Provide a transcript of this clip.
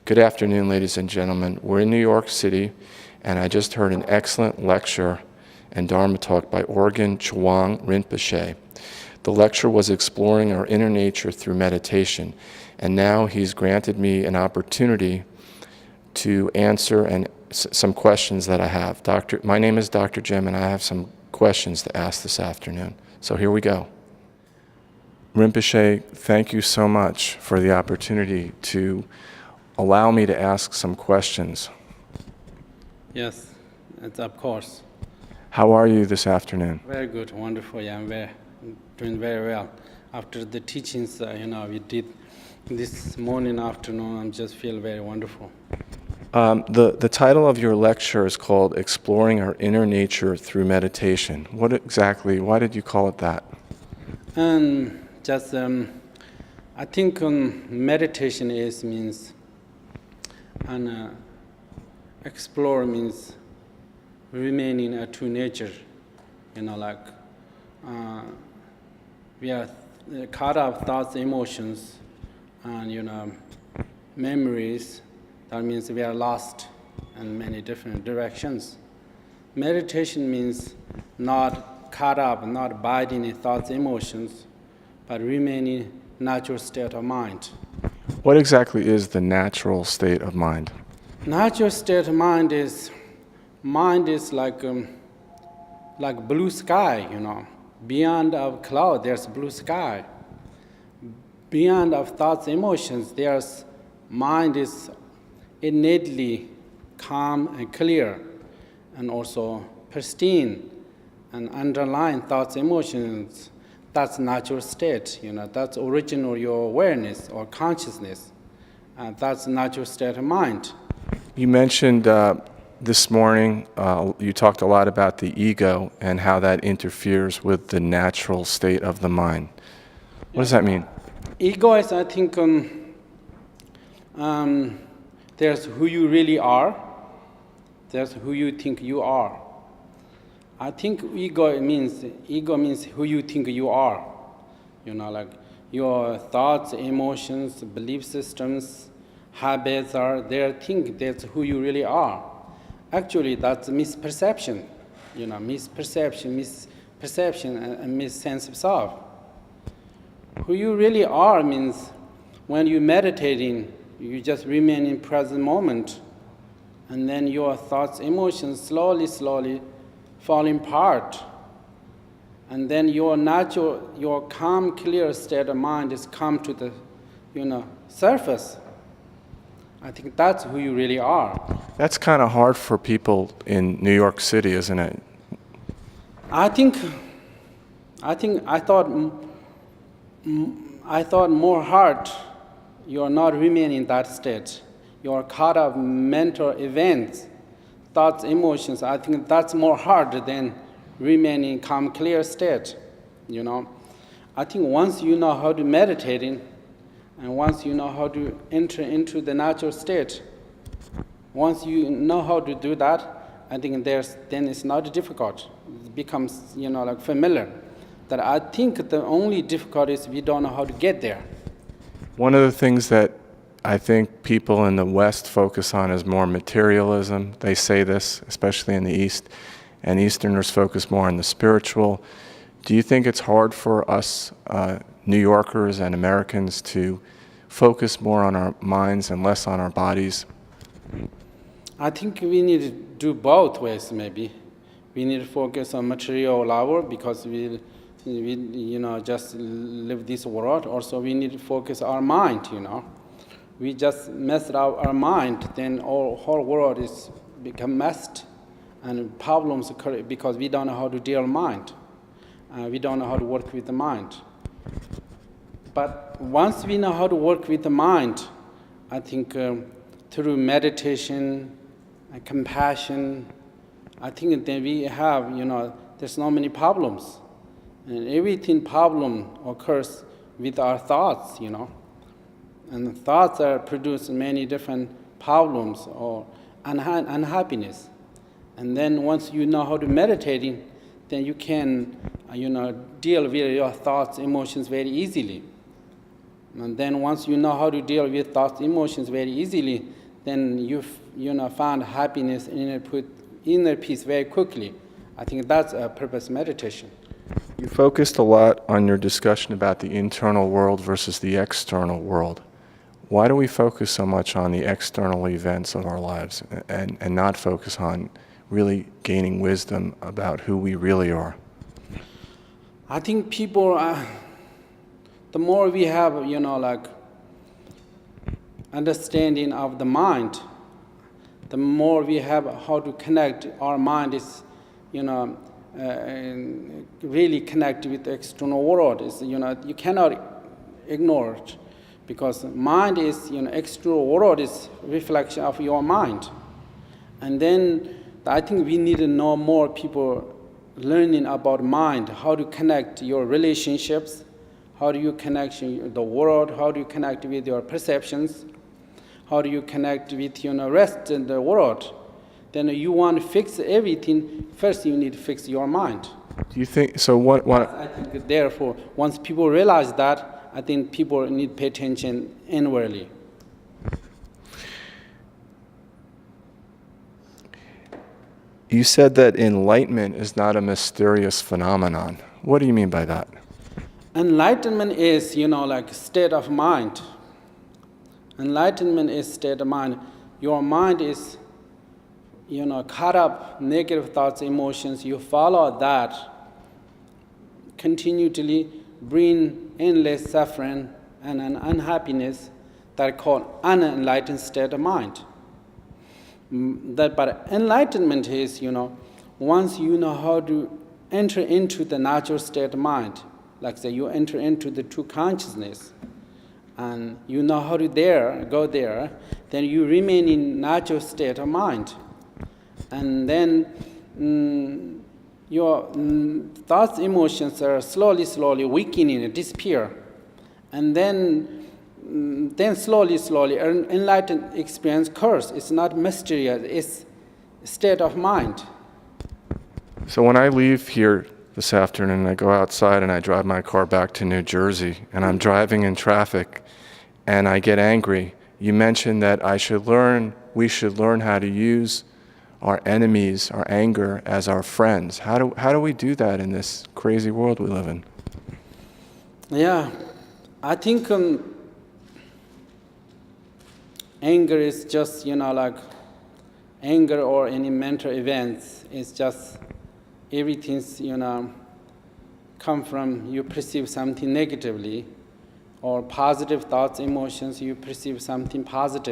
Good afternoon, ladies and gentlemen. We're in New York City, and I just heard an excellent lecture and Dharma talk by Orgyen Chowang Rinpoche. The lecture was exploring our inner nature through meditation, and now he's granted me an opportunity to answer some questions that I have. My name is Dr. Jim, and I have some questions to ask this afternoon. So here we go. Rinpoche, thank you so much for the opportunity to allow me to ask some questions. Yes, it's of course. How are you this afternoon? Very good, wonderful. Yeah, I'm doing very well. After the teachings, we did this morning, afternoon, I just feel very wonderful. The title of your lecture is called Exploring Our Inner Nature Through Meditation. Why did you call it that? I think meditation means, and explore means remaining a true nature. We are caught up thoughts, emotions, and memories. That means we are lost in many different directions. Meditation means not caught up, not abiding in thoughts, emotions, but remaining natural state of mind. What exactly is the natural state of mind? Natural state of mind is like blue sky, Beyond of cloud, there's blue sky. Beyond of thoughts, emotions, there's mind is innately calm and clear, and also pristine, and underlying thoughts, emotions. That's natural state, that's original your awareness or consciousness. That's natural state of mind. You mentioned this morning, you talked a lot about the ego and how that interferes with the natural state of the mind. What does that mean? Ego is, I think, there's who you really are, there's who you think you are. I think ego means who you think you are. Like your thoughts, emotions, belief systems, habits that's who you really are. Actually, that's misperception. Misperception and mis-sense of self. Who you really are means when you're meditating, you just remain in present moment, and then your thoughts, emotions slowly falling apart. And then your calm, clear state of mind is come to the, surface. I think that's who you really are. That's kind of hard for people in New York City, isn't it? I thought more hard. You are not remaining in that state. You are caught up mental events, thoughts, emotions. I think that's more hard than remaining calm, clear state. I think once you know how to meditate and once you know how to enter into the natural state, once you know how to do that, I think then it's not difficult. It becomes, familiar. That I think the only difficulty is we don't know how to get there. One of the things that I think people in the West focus on is more materialism. They say this, especially in the East, and Easterners focus more on the spiritual. Do you think it's hard for us New Yorkers and Americans to focus more on our minds and less on our bodies? I think we need to do both ways, maybe. We need to focus on material level because we just live this world. Also, we need to focus our mind, We just messed up our mind, then whole world is become messed, and problems occur because we don't know how to deal with mind. We don't know how to work with the mind. But once we know how to work with the mind, I think through meditation and compassion, I think then we have, there's not many problems. And everything problem occurs with our thoughts, And thoughts are produce many different problems or unhappiness. And then once you know how to meditate, then you can, deal with your thoughts, emotions very easily. And then once you know how to deal with thoughts, emotions very easily, then you find happiness, inner peace very quickly. I think that's a purpose meditation. You focused a lot on your discussion about the internal world versus the external world. Why do we focus so much on the external events of our lives and not focus on really gaining wisdom about who we really are? I think people, the more we have, understanding of the mind, the more we have how to connect. Our mind is, really connect with the external world. You cannot ignore it, because mind is, external world is reflection of your mind. And then I think we need to know more people learning about mind, how to connect your relationships, how do you connect the world, how do you connect with your perceptions, how do you connect with rest in the world. Then you want to fix everything, first you need to fix your mind. Do you think, so what I think therefore, once people realize that, I think people need to pay attention inwardly. You said that enlightenment is not a mysterious phenomenon. What do you mean by that? Enlightenment is, state of mind. Enlightenment is state of mind. Your mind is, caught up negative thoughts, emotions. You follow that, continually bring endless suffering and an unhappiness that are called unenlightened state of mind. But enlightenment is, once you know how to enter into the natural state of mind, like say you enter into the true consciousness, and you know how to go there, then you remain in natural state of mind. And then your thoughts, emotions are slowly weakening and disappear. And then slowly, enlightened experience occurs. It's not mysterious, it's state of mind. So when I leave here this afternoon, I go outside and I drive my car back to New Jersey, and I'm driving in traffic, and I get angry. You mentioned that we should learn how to use our enemies, our anger, as our friends. How do we do that in this crazy world we live in? Yeah, I think anger is just, anger or any mental events is just everything's, come from you perceive something negatively, or positive thoughts, emotions, you perceive something positive.